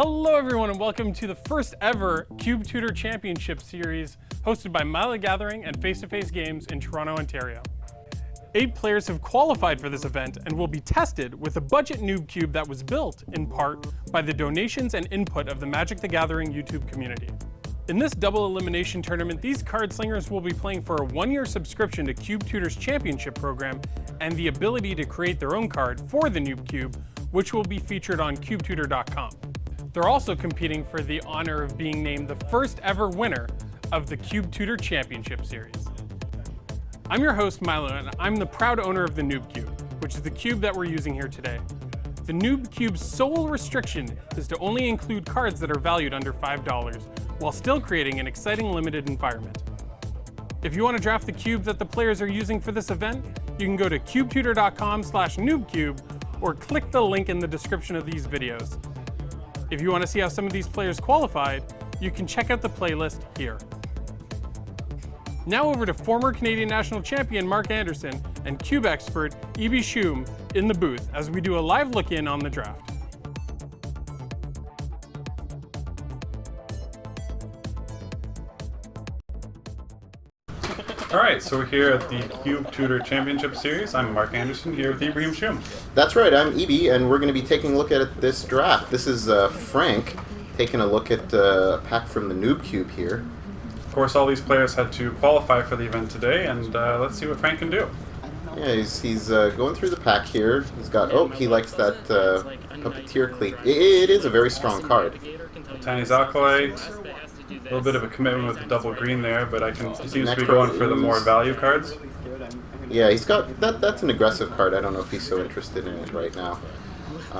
Hello everyone and welcome to the first ever Cube Tutor Championship Series hosted by Milo Gathering and Face-to-Face Games in Toronto, Ontario. 8 players have qualified for this event and will be tested with a budget Noob Cube that was built, in part, by the donations and input of the Magic the Gathering YouTube community. In this double elimination tournament, these card slingers will be playing for a 1-year subscription to Cube Tutor's Championship program and the ability to create their own card for the Noob Cube, which will be featured on CubeTutor.com. They're also competing for the honor of being named the first ever winner of the Cube Tutor Championship Series. I'm your host, Milo, and I'm the proud owner of the Noob Cube, which is the cube that we're using here today. The Noob Cube's sole restriction is to only include cards that are valued under $5, while still creating an exciting limited environment. If you want to draft the cube that the players are using for this event, you can go to CubeTutor.com/NoobCube or click the link in the description of these videos. If you want to see how some of these players qualified, you can check out the playlist here. Now over to former Canadian National Champion Mark Anderson and Cube expert E.B. Shum in the booth as we do a live look-in on the draft. Alright, so we're here at the Cube Tutor Championship Series. I'm Mark Anderson here with Ibrahim Shum. That's right, I'm EB, and we're going to be taking a look at this draft. This is Frank taking a look at a pack from the Noob Cube here. Of course, all these players had to qualify for the event today, and let's see what Frank can do. Yeah, he's going through the pack here. He's got, oh, he likes that Puppeteer Cleat. It is a very strong card. Tiny's Acolyte. A little bit of a commitment with the double green there, but he seems to be going for the more value cards. Yeah, he's got that's an aggressive card. I don't know if he's so interested in it right now. I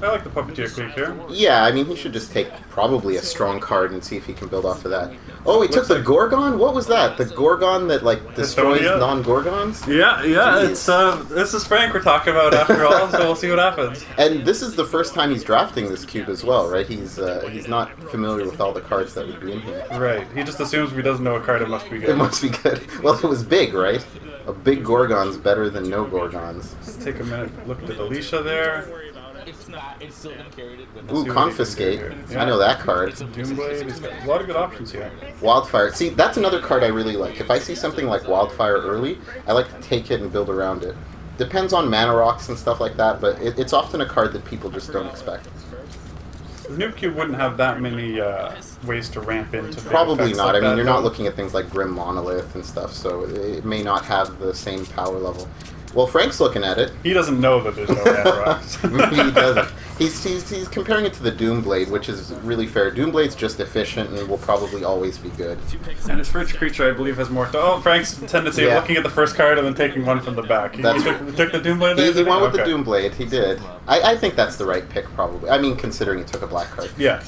like the Puppeteer Cleat here. Yeah, I mean, he should just take probably a strong card and see if he can build off of that. Oh, he took the Gorgon? What was that? The Gorgon that, like, destroys non-Gorgons? Yeah, it's, this is Frank we're talking about after all, so we'll see what happens. And this is the first time he's drafting this cube as well, right? He's not familiar with all the cards that would be in here. Right, he just assumes if he doesn't know a card, it must be good. It must be good. Well, it was big, right? A big Gorgon's better than no Gorgons. Let's take a minute, look at Alicia there. It's still gonna carry it. Ooh, Confiscate. Yeah. I know that card. Doomblade. He's got a lot of good options here. Wildfire. See, that's another card I really like. If I see something like Wildfire early, I like to take it and build around it. Depends on mana rocks and stuff like that, but it's often a card that people just don't expect. The Noob Cube wouldn't have that many ways to ramp into. Probably not. Like I mean, you're not looking at things like Grim Monolith and stuff, so it may not have the same power level. Well, Frank's looking at it. He doesn't know that there's no mana rocks. Maybe he doesn't. He's comparing it to the Doomblade, which is really fair. Doomblade's just efficient and will probably always be good. And his first creature, I believe, has more... Oh, Frank's tendency of looking at the first card and then taking one from the back. He took the Doomblade there? He went with the Doomblade, he did. I think that's the right pick, probably. I mean, considering he took a black card. Yeah.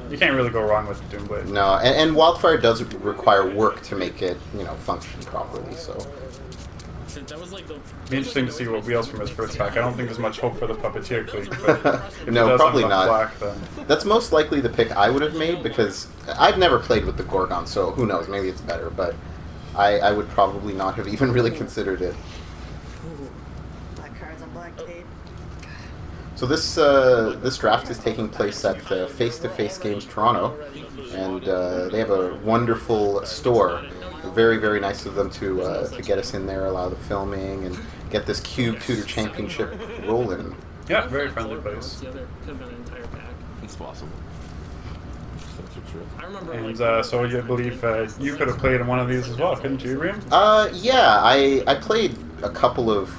You can't really go wrong with the Doomblade. No, and Wildfire does require work to make it, function properly, so... Be interesting to see what wheels from his first pack. I don't think there's much hope for the Puppeteer Cleat, but if no, probably not. Black, then... That's most likely the pick I would have made because I've never played with the Gorgon, so who knows? Maybe it's better, but I would probably not have even really considered it. Black cards on black tape. So this draft is taking place at Face-to-Face Games Toronto, and they have a wonderful store. Very, very nice of them to get us in there, allow the filming, and get this Cube Tutor Championship rolling. Yeah, very friendly place. It's possible. And so you believe you could have played in one of these as well, couldn't you, Reem? Yeah, I played a couple of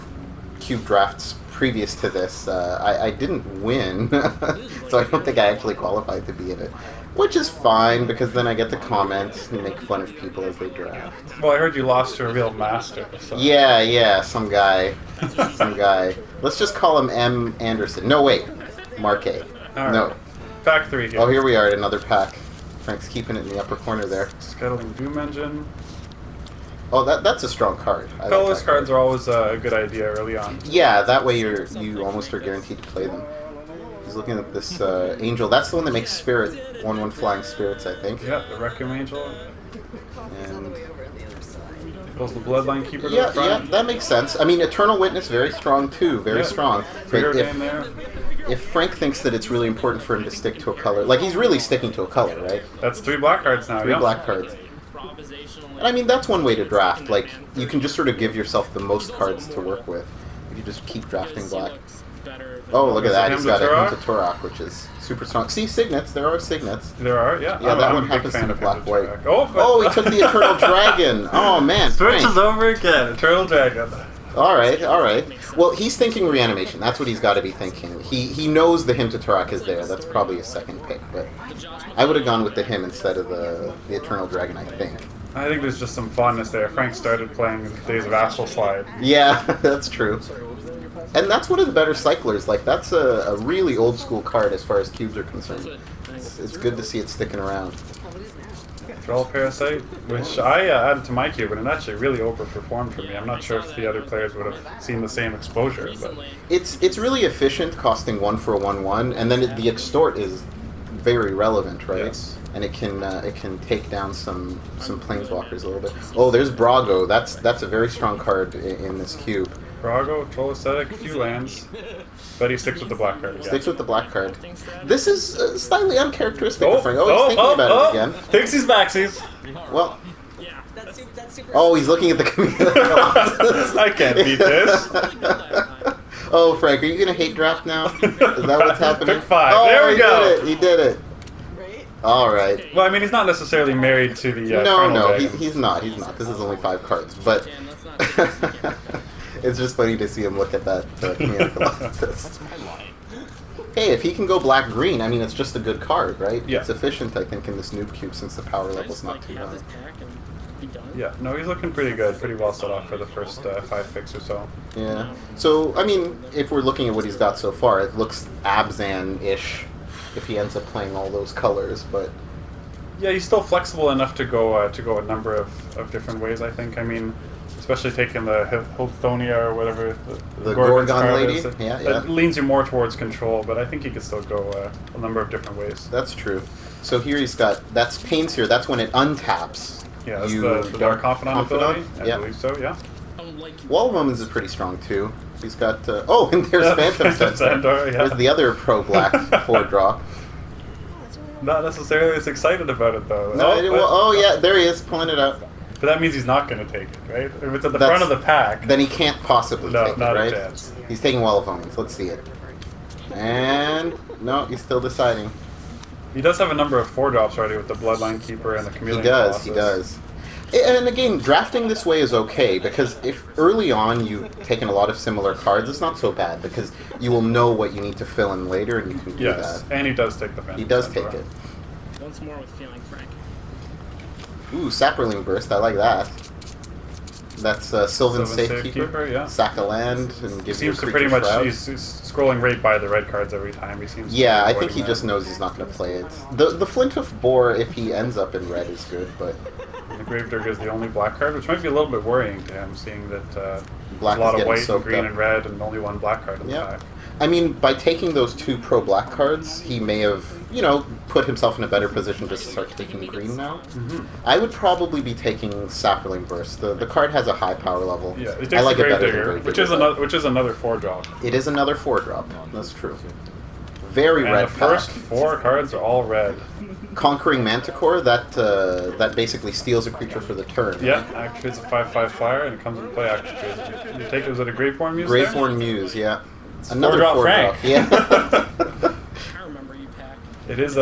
Cube drafts previous to this. I didn't win, so I don't think I actually qualified to be in it. Which is fine, because then I get to comment and make fun of people as they draft. Well, I heard you lost to a real master. So. Yeah, some guy. Let's just call him M. Anderson. No, wait. Mark A. All right. No. Pack 3 here. Oh, here we are at another pack. Frank's keeping it in the upper corner there. Scuttling Doom Engine. Oh, that's a strong card. Colorless cards are always a good idea early on. Yeah, that way you almost are guaranteed to play them. He's looking at this angel. That's the one that makes spirit. 1/1 flying spirits, I think. Yeah, the Requiem Angel. And goes the Bloodline Keeper to yeah, the front. Yeah, that makes sense. I mean, Eternal Witness, very strong too. Very strong. But Preordain there. if Frank thinks that it's really important for him to stick to a color, like he's really sticking to a color, right? That's 3 black cards now. 3 yeah. black cards. And I mean, that's one way to draft. Like, you can just sort of give yourself the most cards to work with if you just keep drafting black. Oh, look at that. He's got a Hymn to Torok, which is super strong. See, signets. There are signets. There are, yeah. Yeah, that I'm one a big happens fan to of black-white. Oh, he took the Eternal Dragon. Oh, man. Switches Frank. over again. Eternal Dragon. All right, all right. Well, he's thinking reanimation. That's what he's got to be thinking. He knows the Hymn to Torok is there. That's probably his second pick, but I would have gone with the Hymn instead of the Eternal Dragon, I think. I think there's just some fondness there. Frank started playing in the days of Astral Slide. Yeah, that's true. And that's one of the better cyclers. Like, that's a really old school card as far as cubes are concerned. It's good to see it sticking around. Troll Parasite, which I added to my cube, and it actually really overperformed for me. I'm not sure if the other players would have seen the same exposure, but It's really efficient, costing 1 for a 1/1, and then the extort is very relevant, right? Yes. And it can take down some planeswalkers a little bit. Oh, there's Brago. That's a very strong card in this cube. Brago, Troll Aesthetic, a few lands, but he sticks with the black card. Sticks with the black card. This is slightly uncharacteristic of Frank. Oh, he's thinking about it again. Pixies backsies. Well, That's super. oh, he's looking at the community. I can't beat this. Oh, Frank, are you going to hate draft now? Is that what's happening? Pick 5. Oh, There we go. He did it. Right? All right. Well, I mean, he's not necessarily married to the No, Dragon. he's not. He's not. This is only 5 cards, but it's just funny to see him look at that community list. Hey, if he can go black-green, I mean, it's just a good card, right? Yeah. It's efficient, I think, in this Noob Cube since the power level's not too high. Yeah, no, he's looking pretty good, pretty well set off for the first 5 picks or so. Yeah. So, I mean, if we're looking at what he's got so far, it looks Abzan-ish if he ends up playing all those colors, but... Yeah, he's still flexible enough to go a number of different ways, I think. I mean, especially taking the Hothonia or whatever The Gorgon card lady? is. Yeah. That leans you more towards control, but I think he could still go a number of different ways. That's true. So here he's got... That's Pains here. That's when it untaps. Yeah, that's the Dark Confidant ability. I believe so, yeah. Wall of Omens is pretty strong, too. He's got... oh, and there's Phantom Centaur. Centaur, yeah. There's the other pro-black 4-drop. Not necessarily as excited about it, though. No, yeah, there he is, pulling it out. But that means he's not going to take it, right? If it's at the front of the pack... Then he can't possibly take it, not right? a chance. He's taking Wall of Omens. Let's see it. And... No, he's still deciding. He does have a number of 4-drops already with the Bloodline Keeper and the Chameleon He Colossus. does. And again, drafting this way is okay, because if early on you've taken a lot of similar cards, it's not so bad, because you will know what you need to fill in later, and you can do Yes, that. and he does take the Phantom He does Centaur. take it. Once more with feeling frank. Ooh, Sapperling Burst, I like that. That's Sylvan Safekeeper. Safekeeper, yeah. Sack a land and He give you a seems to creature pretty much... shroud. He's scrolling right by the red cards every time. He seems to Yeah, be I think he avoiding just that. knows he's not going to play it. The Flinthoof Boar, if he ends up in red, is good, but And the Gravedigger is the only black card, which might be a little bit worrying to him, seeing that Black a lot is of getting white and soaked green up. and red and only one black card in the Yeah. pack. I mean, by taking those 2 pro-black cards, he may have, put himself in a better position to start taking green now. Mm-hmm. I would probably be taking Sapperling Burst. The card has a high power level. Yeah, it takes I like the it better than Gravedigger, Gravedigger, which is another 4-drop. but It is another 4-drop. That's true. Very And red the first pack. 4 cards are all red. Conquering Manticore, that basically steals a creature for the turn. Yeah, activates a 5/5 flyer and it comes into play. Activates. You take it, was it a Graveborn Muse? there? Graveborn Muse, yeah. It's Another 4-drop 4-drop. Frank. Yeah. I remember you, Pack. It is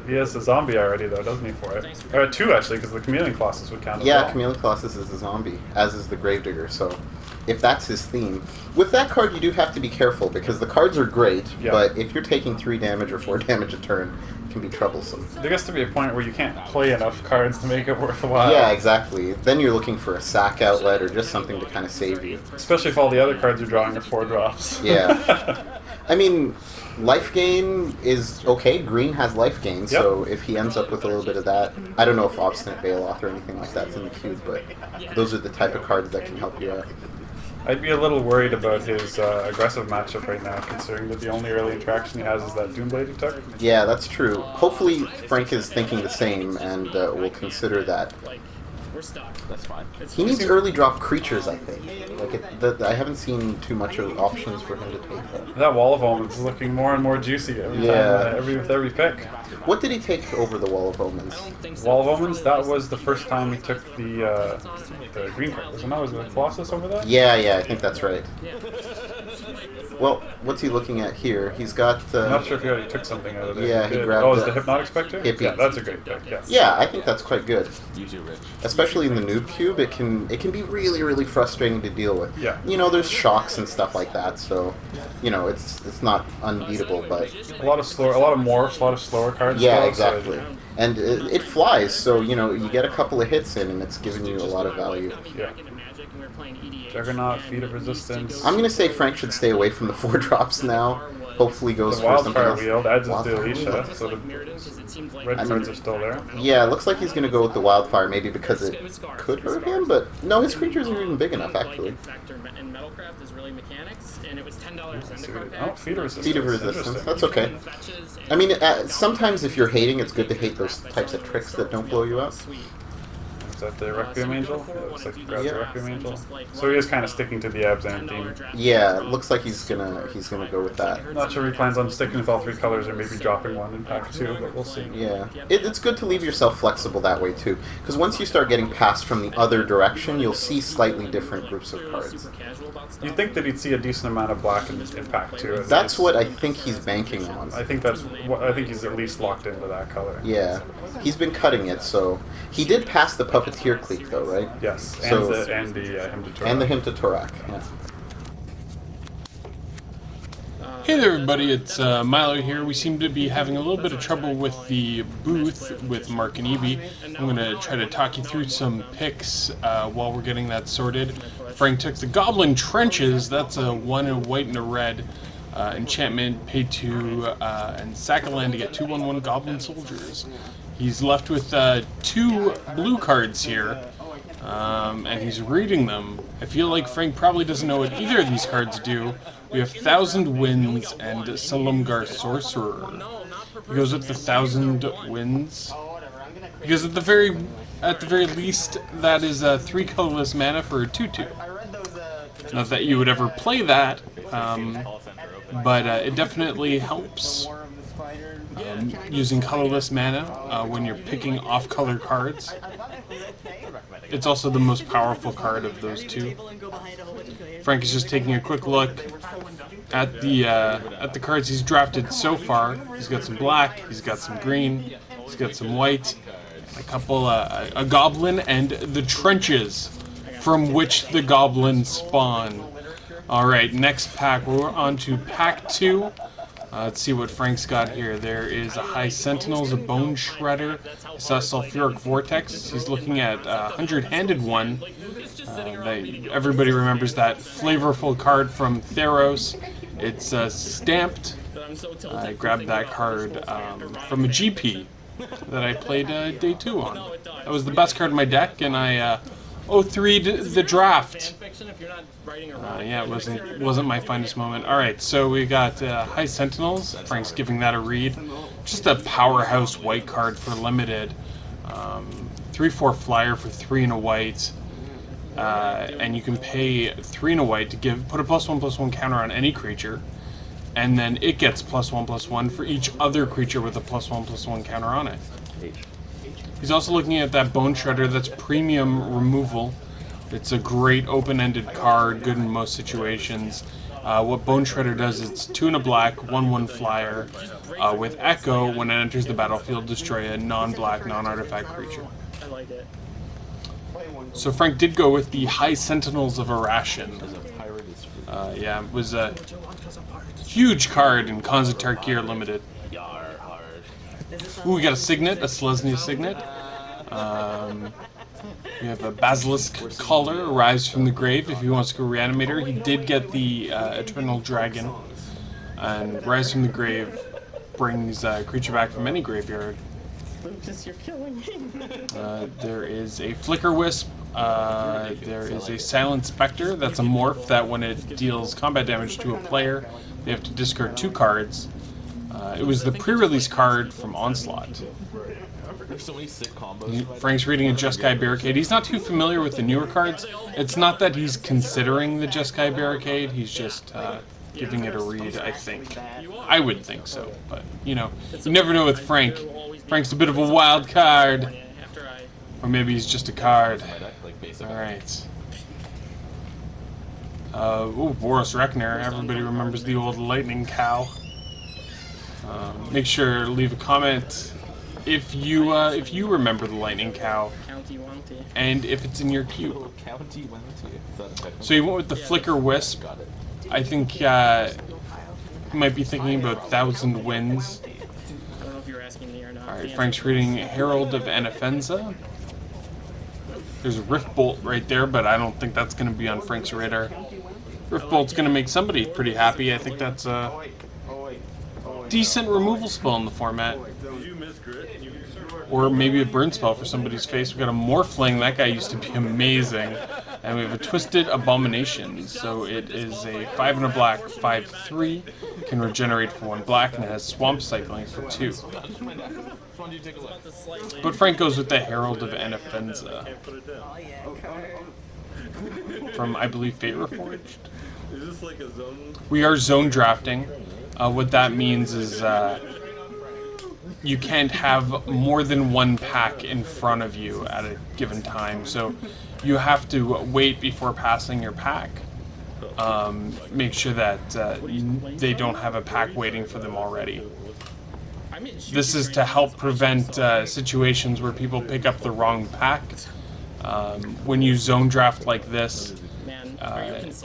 he has a zombie already though, doesn't he, for it? Or 2 actually, because the Chameleon Colossus would count as Yeah, well. Chameleon Colossus is a zombie, as is the Gravedigger, so if that's his theme. With that card, you do have to be careful, because the cards are great, Yeah. but if you're taking 3 damage or 4 damage a turn, it can be troublesome. There gets to be a point where you can't play enough cards to make it worthwhile. Yeah, exactly. Then you're looking for a sack outlet or just something to kind of save you. Especially if all the other cards you're drawing are 4-drops. Yeah. I mean, life gain is okay. Green has life gain, Yep. so if he ends up with a little bit of that, I don't know if Obstinate Bailoff or anything like that's in the cube, but those are the type of cards that can help you out. I'd be a little worried about his aggressive matchup right now, considering that the only early interaction he has is that Doomblade he took. Yeah, that's true. Hopefully Frank is thinking the same and will consider that. Like, we're stuck. That's fine. He needs early drop creatures, I think. Like I haven't seen too much of options for him to take that. That Wall of Omens is looking more and more juicy every time, with every pick. What did he take over the Wall of Omens? Wall of Omens, that was the first time he took the green card. Wasn't that? Was it Colossus over that? Yeah, I think that's right. Well, what's he looking at here? He's got... I'm not sure if he already took something out of there. Yeah, he grabbed... Oh, is the Hypnotic Spectre? Hippie. Yeah, that's a great pick, yes. Yeah, I think that's quite good. Use your rich. Especially in the Noob Cube, it can be really, really frustrating to deal with. Yeah. You know, there's shocks and stuff like that, so, you know, it's not unbeatable, but... A lot of morphs, a lot of slower cards. Yeah, though, exactly. So And it flies, so, you know, you get a couple of hits in, and it's giving you a lot of value. yeah. Juggernaut, Feet of Resistance. I'm going to say Frank should stay away from the 4-drops now. Hopefully goes The for something Wildfire else. Wheel adds his Wildfire Delisha, Wheel. so the red cards are still there. Yeah, it looks like he's going to go with the Wildfire, maybe because it could hurt him, but no, his creatures are even big enough, actually. Oh, Feet of Resistance. Feet of Resistance, Interesting. that's okay. I mean, sometimes if you're hating, it's good to hate those types of tricks that don't blow you up. Is that the Requiem Angel? Yeah, it looks like he grabs the Requiem Angel. So he is kind of sticking to the Abzan theme. Yeah, it looks like he's gonna go with that. Not sure he plans on sticking with all three colors or maybe dropping one in pack 2, but we'll see. Yeah, it's good to leave yourself flexible that way too, because once you start getting passed from the other direction, you'll see slightly different groups of cards. You'd think that he'd see a decent amount of black in pack 2. That's what I think he's banking on. I think he's at least locked into that color. Yeah, he's been cutting it, so he did pass the Puppeteer Clique though, right? Yes, So- and the Hymn to Torah. And the Hymn to Torak. Yeah. Hey there everybody, it's Milo here. We seem to be having a little bit of trouble with the booth with Mark and Evie. I'm going to try to talk you through some picks while we're getting that sorted. Frank took the Goblin Trenches, that's a 1 a white and a red enchantment, pay 2 and sack a land to get 2/1/1 Goblin Soldiers. He's left with 2 blue cards here. And he's reading them. I feel like Frank probably doesn't know what either of these cards do. We have 1,000 Winds and Silumgar Sorcerer. He goes with the 1,000 Winds because at the very least that is 3 colorless mana for a 2/2. Not that you would ever play that, but it definitely helps. Using colorless mana when you're picking off-color cards. It's also the most powerful card of those 2. Frank is just taking a quick look at the cards he's drafted so far. He's got some black, he's got some green, he's got some white, a goblin, and the trenches from which the goblins spawn. Alright, next pack, we're on to pack 2. Let's see what Frank's got here. There is a High Sentinels, a Bone Shredder, a Sulfuric Vortex. He's looking at a 100-handed one. Everybody remembers that flavorful card from Theros. It's stamped. I grabbed that card from a GP that I played day 2 on. That was the best card in my deck, and I 0-3'd the draft. Yeah, it wasn't my finest moment. Alright, so we got High Sentinels. Frank's giving that a read. Just a powerhouse white card for limited. 3/4 flyer for 3 and a white. And you can pay 3 and a white to put a +1/+1 counter on any creature. And then it gets +1/+1 for each other creature with a +1/+1 counter on it. He's also looking at that Bone Shredder that's premium removal. It's a great open-ended card, good in most situations. What Bone Shredder does is it's 2 and a black, 1/1 flyer, with Echo. When it enters the battlefield, destroy a non-black, non-artifact creature. So Frank did go with the High Sentinels of Arashin. Yeah, it was a huge card in Khans of Tarkir Limited. Ooh, we got a Signet, a Selesnya Signet. We have a Basilisk Caller, Rise from the Grave if he wants to go Reanimator. He did get the Eternal Dragon. And Rise from the Grave brings a creature back from any graveyard. Lucas, you're killing me. There is a Flicker Wisp. There is a Silent Spectre. That's a morph that when it deals combat damage to a player, they have to discard 2 cards. It was the pre-release card from Onslaught. There's so many sick combos. Frank's reading a Jeskai Barricade. He's not too familiar with the newer cards. It's not that he's considering the Jeskai Barricade. He's just giving it a read, I think. I would think so, but, you know, you never know with Frank. Frank's a bit of a wild card. Or maybe he's just a card. Alright. Ooh, Boros Rekner. Everybody remembers the old lightning cow. Make sure to leave a comment if you remember the lightning cow, and if it's in your cube. So you went with the Flicker Wisp. I think you might be thinking about 1,000 Winds. Alright, Frank's reading Herald of Anafenza. There's a Rift Bolt right there, but I don't think that's going to be on Frank's radar. Rift Bolt's going to make somebody pretty happy. I think that's a decent removal spell in the format. Or maybe a burn spell for somebody's face. We've got a Morphling. That guy used to be amazing. And we have a Twisted Abomination. So it is a 5 and a black, 5/3. Can regenerate for 1 black, and it has Swamp Cycling for 2. But Frank goes with the Herald of Anafenza. From, I believe, Fate Reforged. We are zone drafting. What that means is you can't have more than 1 pack in front of you at a given time. So you have to wait before passing your pack. Make sure that they don't have a pack waiting for them already. This is to help prevent situations where people pick up the wrong pack. When you zone draft like this,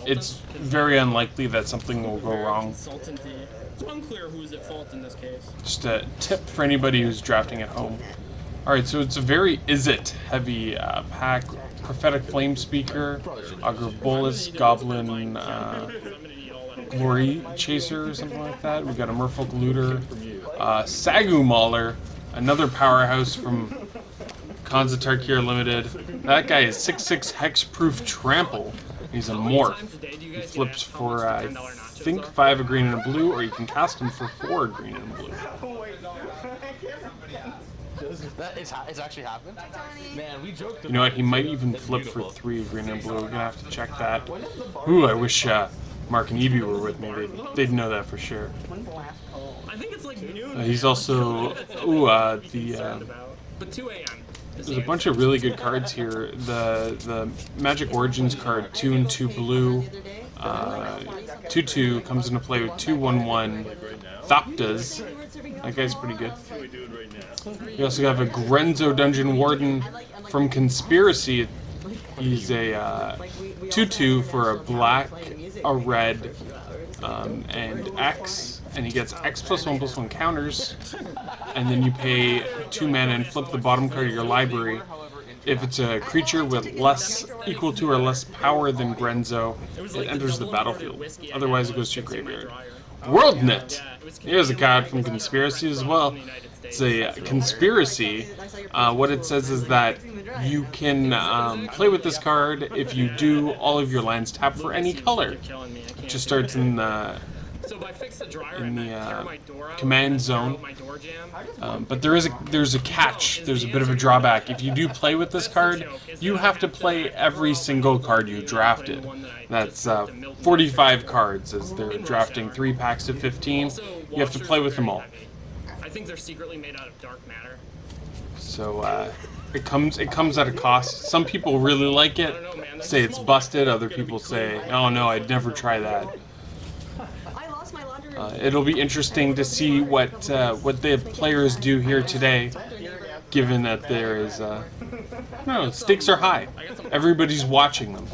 it's very unlikely that something will go wrong. It's unclear who's at fault in this case. Just a tip for anybody who's drafting at home. Alright, so it's a very is-it heavy pack. Prophetic Flame Speaker, Augur of Bolus, Goblin Glory Chaser or something like that. We've got a Merfolk Looter, Sagu Mauler, another powerhouse from Khans of Tarkir Limited. That guy is 6/6 Hexproof Trample. He's a morph. He flips for, I think, 5 a green and a blue, or you can cast him for 4 a green and a blue. It's actually happened? Man, we joked. You know what, he might even flip for 3 green and blue. We're gonna have to check that. Ooh, I wish Mark and Evie were with me. They'd know that for sure. I think it's like noon. He's also, But 2 a.m. there's a bunch of really good cards here. The Magic Origins card, 2 and 2 blue, 2/2 comes into play with 2/1/1 Thoptas. That guy's pretty good. We also have a Grenzo Dungeon Warden from Conspiracy. He's a 2/2 for a black, a red, and X, and he gets X +1/+1 counters, and then you pay 2 mana and flip the bottom card of your library. If it's a creature with less, equal to or less power than Grenzo, it enters the battlefield. Otherwise, it goes to your graveyard. WorldNet! Here's a card from Conspiracy as well. It's a Conspiracy. What it says is that you can play with this card if you do all of your lands tap for any color. It just starts in the command zone. But there's a catch. There's a bit of a drawback. If you do play with this card, you have to play every single card you drafted. That's 45 cards, as they're drafting 3 packs of 15. You have to play with them all. I think they're secretly made out of dark matter. So it comes at a cost. Some people really like it, say it's busted. Other people say, oh no, I'd never try that. It'll be interesting to see what the players do here today, given that there is no, stakes are high. Everybody's watching them.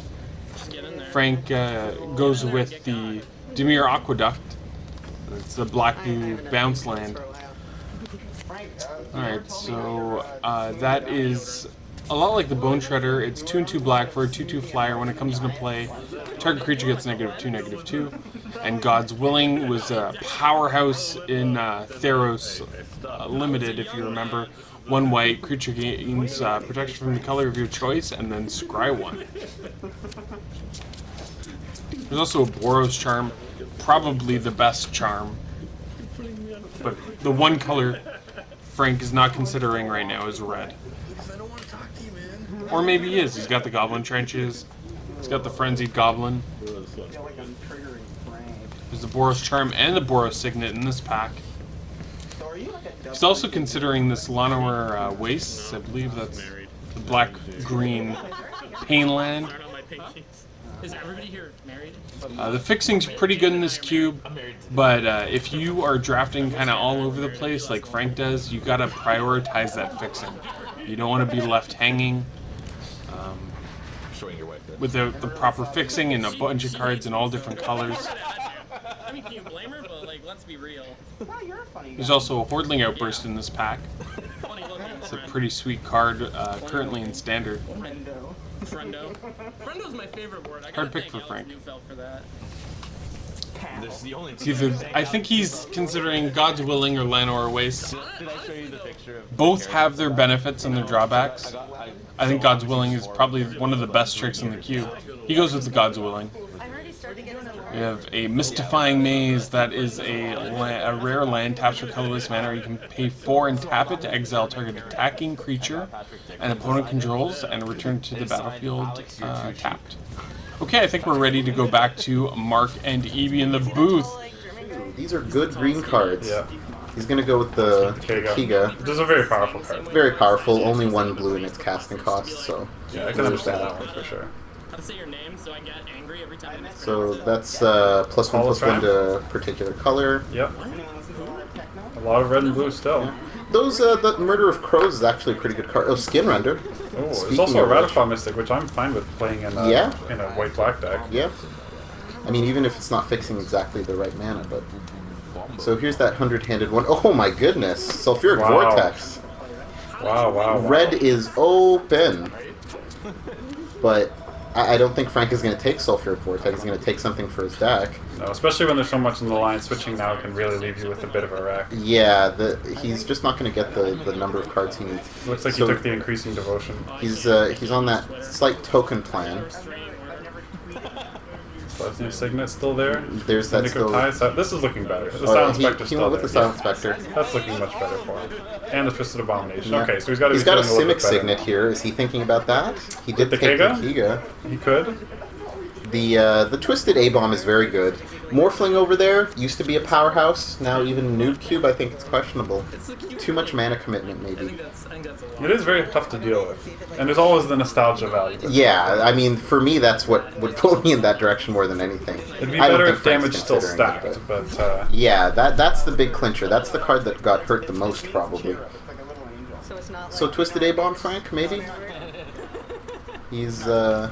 Frank goes with the Dimir Aqueduct. It's the black-blue bounce land. Alright, so that is a lot like the Bone Shredder. It's 2 and 2 black for a 2/2 flyer. When it comes into play, target creature gets -2, -2. And God's Willing was a powerhouse in Theros Limited, if you remember. 1 white, creature gains protection from the color of your choice, and then scry 1. There's also a Boros Charm, probably the best charm. But the 1 color Frank is not considering right now is red. Or maybe he is. He's got the Goblin Trenches. He's got the Frenzied Goblin. There's the Boros Charm and the Boros Signet in this pack. He's also considering this Llanowar Wastes. I believe that's the black-green Painland. Is everybody here married? The fixing's pretty good in this cube, but if you are drafting kind of all over the place like Frank does, you gotta prioritize that fixing. You don't want to be left hanging without the proper fixing and a bunch of cards in all different colors. I mean, can you blame her? But like, let's be real. There's also a Hordling Outburst in this pack. It's a pretty sweet card, currently in Standard. Friendo. Friendo's my favorite word. I Hard gotta pick thank for Frank. Alex Neufeld for that. This is the only It's either, I think he's considering God's Willing or Llanowar Wastes. Did I show you the picture of Both have their benefits and their drawbacks. I think God's Willing is probably one of the best tricks in the cube. He goes with the God's Willing. We have a Mystifying Maze that is a rare land, taps for colorless mana. You can pay 4 and tap it to exile target attacking creature an opponent controls and return to the battlefield tapped. Okay, I think we're ready to go back to Mark and Evie in the booth. These are good green cards. Yeah. He's going to go with the Kiga. Which is a very powerful card. Very powerful, only 1 blue in its casting cost, so... Yeah, I can understand that one for sure. How to say your name so I get angry every time. So that's +1/+1 to particular color. Yep. A lot of red and blue still. Those, the Murder of Crows is actually a pretty good card. Oh, Skin Render. Oh, there's Speaking also a of which- Ratify Mystic, which I'm fine with playing in a, Yeah. in a white-black deck. Yeah. I mean, even if it's not fixing exactly the right mana, but... So here's that 100-handed one. Oh my goodness! Sulfuric Wow. Vortex. Wow, wow, wow. Red is open. But I don't think Frank is going to take Sulfuric Vortex. He's going to take something for his deck. No, especially when there's so much in the line. Switching now can really leave you with a bit of a wreck. Yeah, he's just not going to get the number of cards he needs. Looks like So he took the increasing devotion. He's on that slight token plan. Blessing Signet still there. There's that still... This is looking better. The Oh, Silent he Spectre's he still went with there. the Silent Spectre. That's looking much better for him. And the Twisted Abomination. Yeah. Okay, so he's got He's got a little bit Simic better. Signet here. Is he thinking about that? He did the take Kiga? the Kiga. He could. The Twisted A-Bomb is very good. Morphling over there used to be a powerhouse. Now even Noob Cube, I think it's questionable. Too much mana commitment, I maybe. think that's a lot. It is very tough to deal with. And there's always the nostalgia value. Yeah, I mean, for me, that's what would pull me in that direction more than anything. It'd be I don't better think if Frank's damage still considering it, stacked, but yeah, that's the big clincher. That's the card that got hurt the most, probably. So Twisted A-Bomb, Frank, maybe? He's, Now,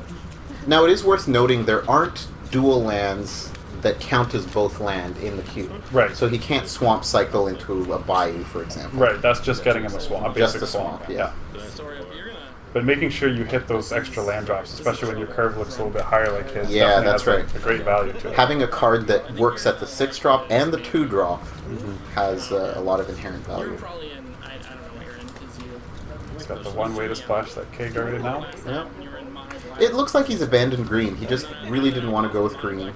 it is worth noting there aren't dual lands that count as both land in the cube. Right. So he can't swamp cycle into a bayou, for example. right, that's just getting him a swamp. Just basic a swamp, yeah. Story of you're gonna. But making sure you hit those extra land drops, especially when your curve looks a little bit higher like his, Yeah, definitely that's has right. a great value to it. Having a card that works at the 6-drop and the 2-drop has a lot of inherent You're value. probably in. I don't know what you're in because you. He's got the one way to splash that K guarded now. Yeah. You're in mono black. It looks like he's abandoned green. He just really didn't want to go with green.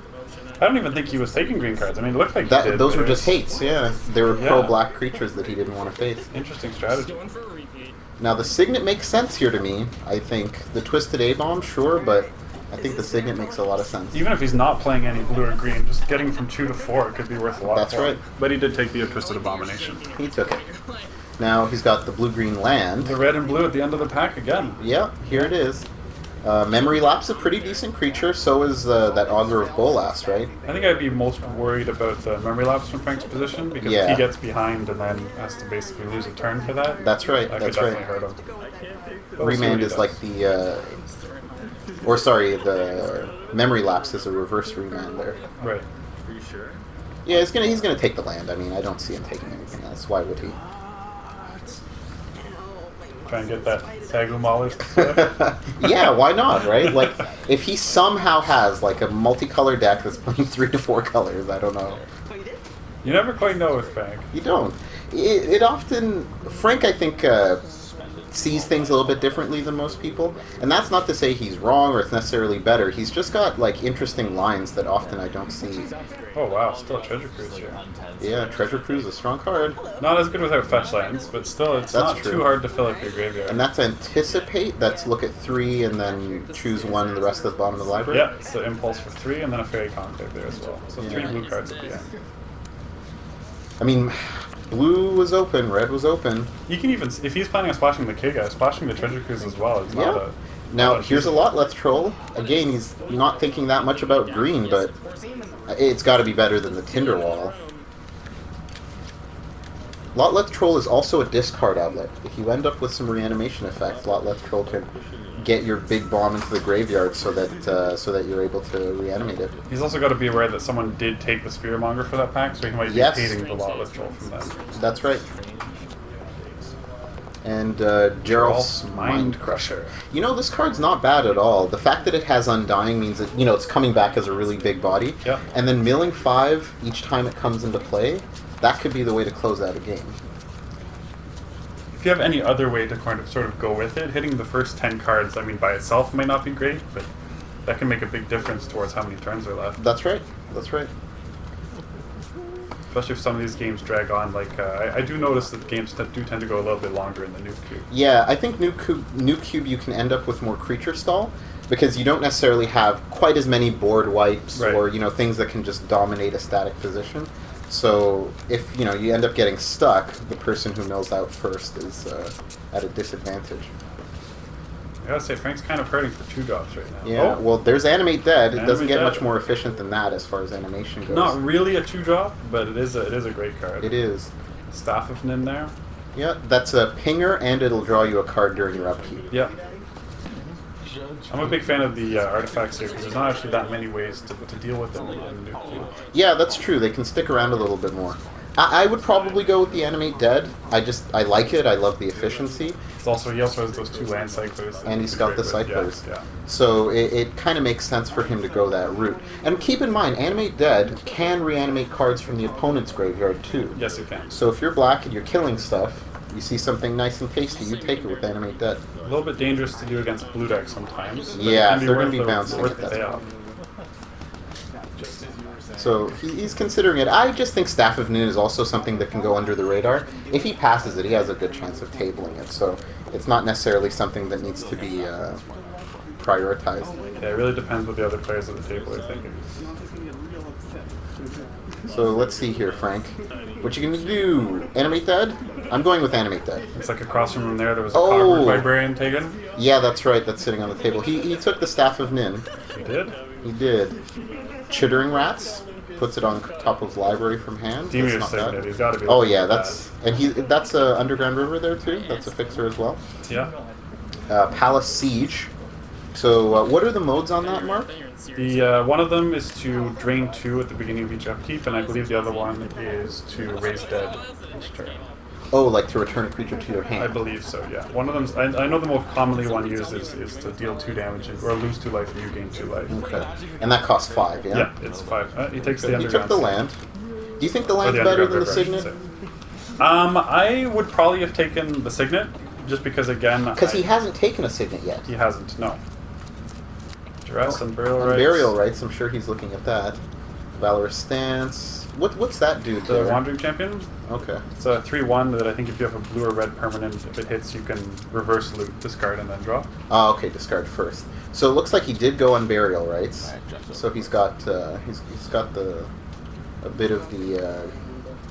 I don't even think he was taking green cards. I mean, it looked like he did. Those but were it just was hates, yeah. They were Yeah. pro-black creatures that he didn't want to face. Interesting strategy. Going for a repeat. Now, the Signet makes sense here to me, I think. The Twisted A-Bomb, sure, but I think the Signet makes a lot of sense. Even if he's not playing any blue or green, just getting from 2 to 4 could be worth a lot. That's for him. right. But he did take the Twisted Abomination. He took it. Now, he's got the blue-green land. The red and blue at the end of the pack again. Yeah, here it is. Memory Lapse, a pretty decent creature. So is that Augur of Bolas, right? I think I'd be most worried about the memory lapse from Frank's position because Yeah. if he gets behind and then has to basically lose a turn for that, That's right, that that's could right. definitely hurt him. But we'll see what Remand he is does. like the Memory Lapse is a reverse remand there. Right. Yeah, he's gonna take the land. I mean, I don't see him taking anything else. Why would he? Try and get that Tagu Maulers. Yeah, why not, right? Like, if he somehow has like a multicolor deck that's playing 3 to 4 colors, I don't know. You never quite know with Frank. You don't. It often Frank, I think, sees things a little bit differently than most people. And that's not to say he's wrong or it's necessarily better. He's just got like interesting lines that often I don't see. Oh wow, still a Treasure Cruise here. Yeah, Treasure Cruise, a strong card. Not as good without fetch lands, but still, it's That's not true. too hard to fill up your graveyard. And that's Anticipate. That's look at 3 and then choose 1 and the rest of the bottom of the library. Yeah, it's the Impulse for 3 and then a Fairy Conclave there as well. So 3 Yeah. blue cards at the end. I mean, blue was open, red was open. You can even, if he's planning on splashing the K guy, splashing the Treasure Cruise as well is not Yeah. a... Now, not here's a lot less troll. Again, he's not thinking that much about green, but it's got to be better than the Tinderwall. Lot Less Troll is also a discard outlet. If you end up with some reanimation effects, Lot Less Troll can get your big bomb into the graveyard so that you're able to reanimate it. He's also got to be aware that someone did take the Spearmonger for that pack, so he might be Yes. hating the Lotless Troll from them. That's right. And Geralt's Mind Crusher. You know, this card's not bad at all. The fact that it has Undying means that, you know, it's coming back as a really big body. Yep. And then milling 5 each time it comes into play, that could be the way to close out a game. If you have any other way to kind of sort of go with it, hitting the first 10 cards, I mean, by itself might not be great, but that can make a big difference towards how many turns are left. That's right. That's right. Especially if some of these games drag on. Like, I do notice that games do tend to go a little bit longer in the Noob Cube. Yeah, I think Noob Cube you can end up with more creature stall because you don't necessarily have quite as many board wipes Right. or, you know, things that can just dominate a static position. So if, you know, you end up getting stuck, the person who mills out first is at a disadvantage. I gotta say, Frank's kind of hurting for 2 drops right now. Yeah, well, there's Animate Dead. It doesn't Animate get Dead. much more efficient than that as far as animation goes. Not really a 2-drop, but it is a great card. It is. Staff of Nin there. Yeah, that's a pinger, and it'll draw you a card during your upkeep. Yep. I'm a big fan of the artifacts here because there's not actually that many ways to deal with them in the Noob Cube. Yeah, that's true. They can stick around a little bit more. I would probably go with the Animate Dead. I like it. I love the efficiency. He also has those 2 land cyclers. And he's got the cyclers. Yeah. So it kind of makes sense for him to go that route. And keep in mind, Animate Dead can reanimate cards from the opponent's graveyard too. Yes, it can. So if you're black and you're killing stuff, you see something nice and tasty, you take it with Animate Dead. A little bit dangerous to do against blue decks sometimes. But Yeah, it can they're going worth to be the- bouncing worth at the that payoff. point. So he's considering it. I just think Staff of Nin is also something that can go under the radar. If he passes it, he has a good chance of tabling it. So it's not necessarily something that needs to be prioritized. Yeah, it really depends what the other players at the table are thinking. So let's see here, Frank. What you gonna do? Animate Dead? I'm going with Animate Dead. It's like across from him there was a Oh. Cogwork Librarian taken. Yeah, that's right. That's sitting on the table. He took the Staff of Nin. He did. He did. Chittering Rats. Puts it on top of library from hand. Demir's That's not taking bad. it. He's got to be. Oh looking yeah, at that's a Underground River there too. That's a fixer as well. that. Yeah. Palace Siege. So what are the modes on that, Mark? The one of them is to drain 2 at the beginning of each upkeep, and I believe the other one is to raise dead each turn. Oh, like to return a creature to your I hand. believe so. Yeah. One of them. I know the most commonly one used is to deal 2 damage or lose 2 life and you gain 2 life. Okay. And that costs 5, yeah? Yeah, it's 5. He takes the He underground. took the Sea. land. Do you think the Or land's the better underground than the river, I should Signet? say. I would probably have taken the Signet, just because again. Because he hasn't taken a Signet yet. He hasn't. No. Duress and burial On rights. Burial Rights, I'm sure he's looking at that. Valorous Stance. What's that do The there? Wandering Champion. Okay. It's a 3/1 that I think if you have a blue or red permanent, if it hits, you can reverse loot, discard, and then draw. Oh, okay, discard first. So it looks like he did go on Burial Rights. So he's got he's got a bit of the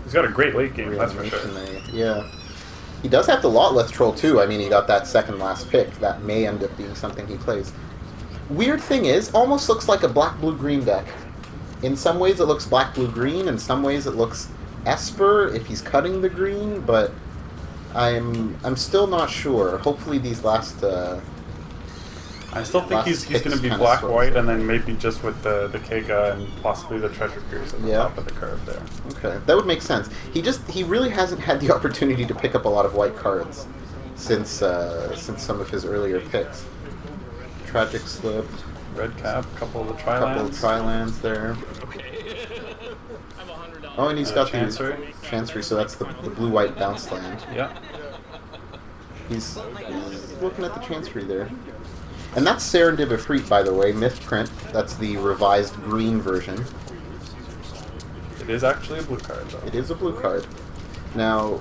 He's got a great late game, that's for sure. reanimation there. Yeah. He does have the Lotless Troll too. I mean, he got that second last pick. That may end up being something he plays. Weird thing is, almost looks like a black-blue-green deck. In some ways it looks black-blue-green, in some ways it looks Esper if he's cutting the green, but I'm still not sure. Hopefully these last I still think last he's picks going to be kinda black-white, sorts and then maybe just with the Kega and possibly the Treasure Cruise at the Yeah. top of the curve there. Okay, that would make sense. He really hasn't had the opportunity to pick up a lot of white cards since some of his earlier picks. Tragic Slip, Red Cap, couple of the a couple of Tri-Lands. Tri-Lands there. Oh, and he's got Chancery. the Chancery, so that's the blue-white bounce land. Yeah. He's looking at the Chancery there. And that's Serendib Efreet, by the way, myth print. That's the revised green version. It is actually a blue card, though. It is a blue card. Now,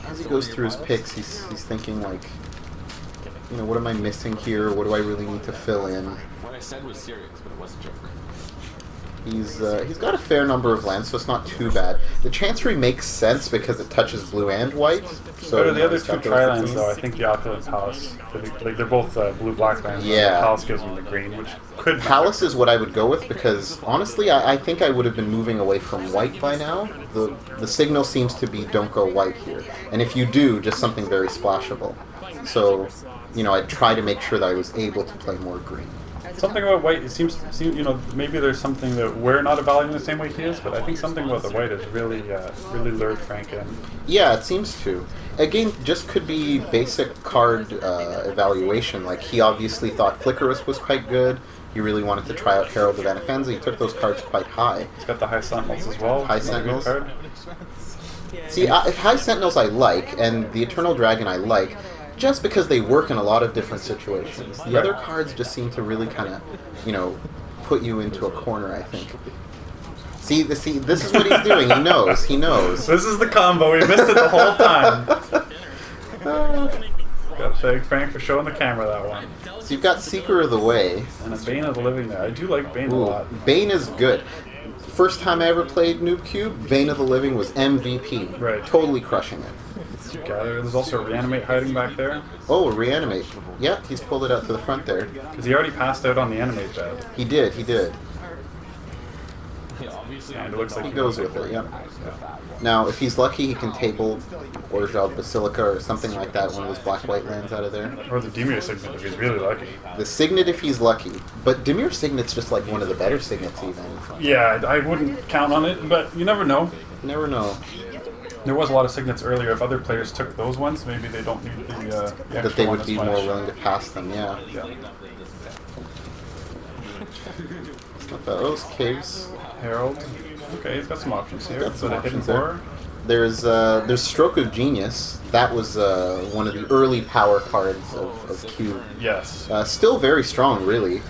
as he goes through his picks, he's thinking like, you know, what am I missing here? What do I really need to fill in? What I said was serious, but it was a joke. He's got a fair number of lands, so it's not too bad. The Chancery makes sense because it touches blue and white. So Out of the other he's two got those tri-lands, 15. though, I think the Opulent Palace, like they're both blue-black lands. Yeah. The Palace gives me the green, which could Palace is what I would go with because honestly, I think I would have been moving away from white by now. The signal seems to be don't go white here, and if you do, just something very splashable. So, you know, I'd try to make sure that I was able to play more green. Something about white, it seems, you know, maybe there's something that we're not evaluating the same way he is, but I think something about the white has really lured Frank in. Yeah, it seems to. Again, just could be basic card evaluation. Like, he obviously thought Flickerus was quite good. He really wanted to try out Herald of Anafenza. He took those cards quite high. He's got the High Sentinels as well. High Another good Sentinels. card. See, High Sentinels I like, and the Eternal Dragon I like, just because they work in a lot of different situations. The other cards just seem to really kind of, you know, put you into a corner, I think. See, this is what he's doing. He knows. He knows. This is the combo. We missed it the whole time. Gotta thank Frank for showing the camera that one. So you've got Seeker of the Way. And a Bane of the Living there. I do like Bane a Ooh, lot. Bane is good. First time I ever played Noob Cube, Bane of the Living was MVP. Right. Totally crushing it. Gather. There's also a Reanimate hiding back there. Oh, Reanimate. Yep, he's pulled it out to the front there. Because he already passed out on the Animate bed. He did. And it looks like He goes with it, yep. Now, if he's lucky, he can table Orjov Basilica or something like that, one of those black-white lands out of there. Or the Demir Signet if he's really lucky. The Signet if he's lucky. But Demir Signet's just like one of the better Signets even. Yeah, I wouldn't count on it, but you never know. Never know. There was a lot of Signets earlier. If other players took those ones, maybe they don't need the That extra they one would as be much. more willing to pass them, yeah. Yeah. Not bad. Those caves. Herald. Okay, he's got some options here. Got some So the Hidden options there. Horror. There's Stroke of Genius. That was one of the early power cards of Cube. Yes. Still very strong, really.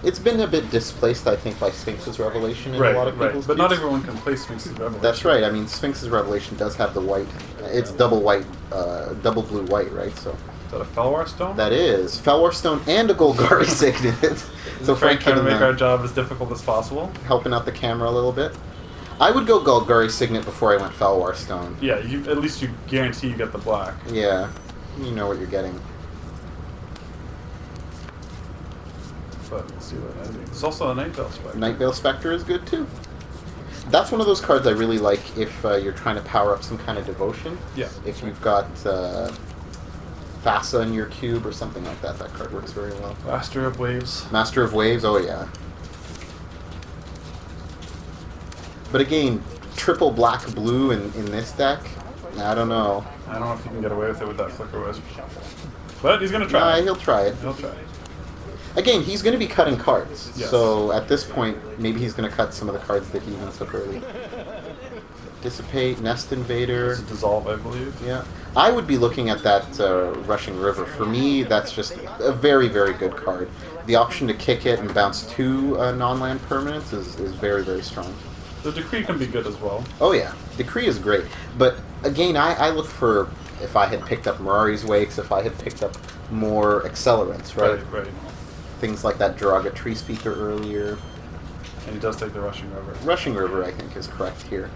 It's been a bit displaced, I think, by Sphinx's Revelation in a lot of people's But not cubes. everyone can play Sphinx's Revelation. That's right. I mean, Sphinx's Revelation does have the white. It's double white, double blue white, right? So Is that a Felwar Stone? that is Felwar Stone and a Golgari Signet. So Frank trying to make giving our job as difficult as possible. helping out the camera a little bit. I would go Golgari Signet before I went Felwar Stone. Yeah, at least you guarantee you get the black. Yeah, you know what you're getting. But let's see what I think. There's also a Night Veil Spectre. Night Veil Spectre is good too. That's one of those cards I really like if you're trying to power up some kind of devotion. Yeah. If you've got Thassa in your cube or something like that, that card works very well. Master of Waves. Master of Waves, oh yeah. But again, triple black blue in this deck, I don't know. I don't know if you can get away with it with that Flicker Wisp. But he's going to try. He'll try it. He'll try. Again, he's going to be cutting cards. Yes. So at this point, maybe he's going to cut some of the cards that he even took early. Dissipate, Nest Invader. It's a Dissolve, I believe. Yeah. I would be looking at that Rushing River. For me, that's just a very, very good card. The option to kick it and bounce two non-land permanents is very, very strong. The Decree can be good as well. Oh yeah, Decree is great. But again, I look for if I had picked up Mirari's Wakes, if I had picked up more accelerants, right? Right. Things like that Draga Tree Speaker earlier. And he does take the Rushing River. Rushing River, I think, is correct here.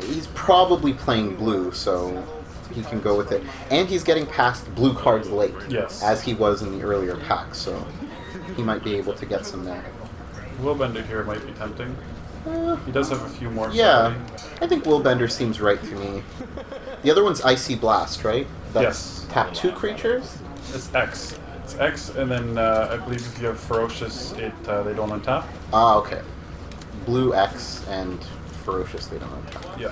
He's probably playing blue, so he can go with it. And he's getting past blue cards late, Yes. as he was in the earlier pack, so he might be able to get some there. Willbender here might be tempting. He does have a few more. Yeah, already. I think Willbender seems right to me. The other one's Icy Blast, right? Yes. Tap 2 creatures? It's X. It's X, and then I believe if you have Ferocious, they don't untap. Ah, okay. Blue X and Ferocious, they don't untap. Yeah.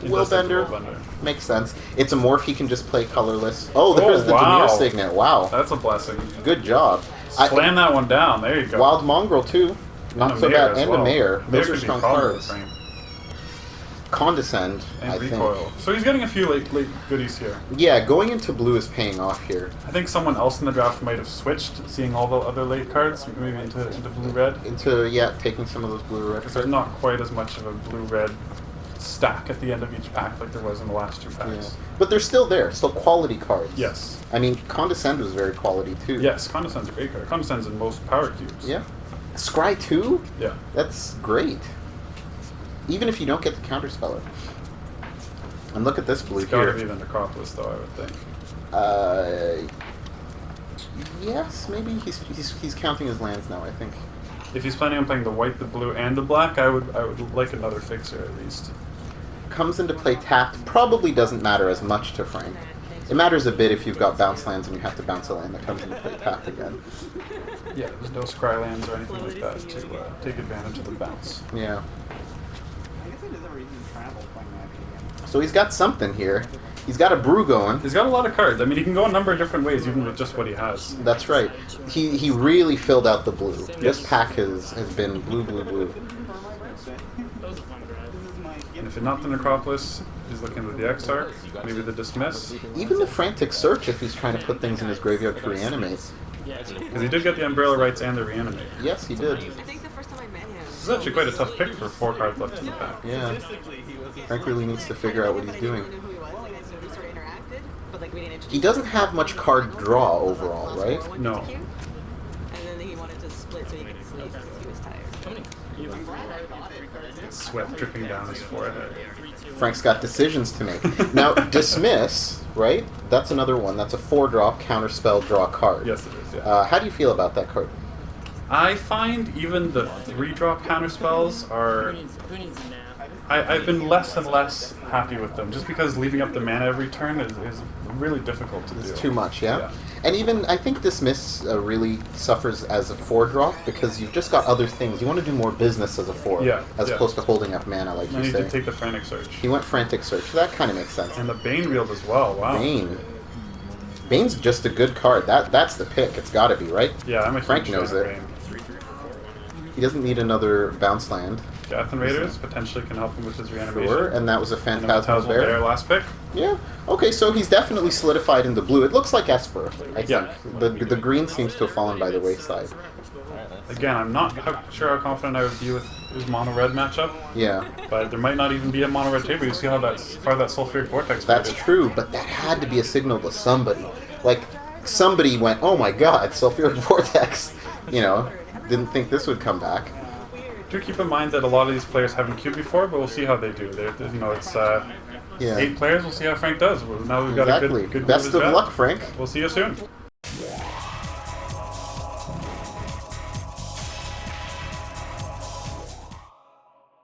He does take the Willbender. Willbender. Makes sense. It's a morph, he can just play colorless. Oh, there's the wow. Demir Signet. Wow. That's a blessing. Good job. Slam that one down. There you go. Wild Mongrel, too. Not And a so Mayor bad. as And well. a Mayor. Those Mayor are could be strong combo cards. frame. Condescend, and I Recoil. think. So he's getting a few late goodies here. Yeah, going into blue is paying off here. I think someone else in the draft might have switched, seeing all the other late cards, maybe into blue-red. Taking some of those blue-red Because there's not quite as much of a blue-red stack at the end of each pack like there was in the last 2 packs. Yeah. But they're still there, still quality cards. Yes. I mean, Condescend was very quality too. Yes, Condescend's a great card. Condescend's in most power cubes. Yeah. Scry 2? Yeah. That's great. Even if you don't get the counterspeller. And look at this blue It's gotta here. be the Necropolis, though, I would think. Yes, maybe he's counting his lands now, I think. If he's planning on playing the white, the blue, and the black, I would like another fixer at least. Comes into play tapped, probably doesn't matter as much to Frank. It matters a bit if you've got bounce lands and you have to bounce a land that comes into play tapped again. Yeah, there's no scry lands or anything like that to take advantage of the bounce. Yeah. So he's got something here. He's got a brew going. He's got a lot of cards. I mean, he can go a number of different ways, even with just what he has. That's right. He really filled out the blue. Yes. This pack has been blue, blue, blue. And if it's not the Necropolis, he's looking at the Exarch, maybe the Dismiss. Even the Frantic Search if he's trying to put things in his graveyard to reanimate. Because he did get the Umbrella Rights and the Reanimate. Yes, he did. I think the first time I met him. This is actually quite a tough pick for 4 cards left in the pack. Yeah. Frank really needs to figure out what he's doing. He doesn't have much card draw overall, right? No. And then he wanted to split so he could sleep because he was tired. Sweat dripping down his forehead. Frank's got decisions to make. Now, Dismiss, right? That's another one. That's a 4-drop, counterspell, draw card. Yes, it is, yeah. How do you feel about that card? I find even the 3-drop counterspells are... I've been less and less happy with them, just because leaving up the mana every turn is really difficult to do. It's too much, yeah? And even, I think Dismiss really suffers as a 4-drop, because you've just got other things. You want to do more business as a 4, as opposed to holding up mana, like you And he say. did take the Frantic Search. He went Frantic Search, so that kind of makes sense. And the Bane Wield as well, wow. Bane. Bane's just a good card. That's the pick. It's got to be, right? Yeah, I'm a Frank huge knows fan of it. Bane. He doesn't need another bounce land. Death and Raiders potentially can help him with his reanimation. Sure, and that was a And the Phantasmal Bear Bear. last pick. Yeah. Okay, so he's definitely solidified in the blue. It looks like Esper, I think. Yeah. The green seems to have fallen by the wayside. Again, I'm not sure how confident I would be with his mono-red matchup, Yeah. but there might not even be a mono-red table. You see how far that Sulfuric Vortex That's played. true, but that had to be a signal to somebody. Like, somebody went, oh my god, Sulfuric Vortex. You know, didn't think this would come back. Do keep in mind that a lot of these players haven't queued before, but we'll see how they do. You know, it's 8 players. We'll see how Frank does. Now we've got a good Best move of as luck, well. Frank. We'll see you soon.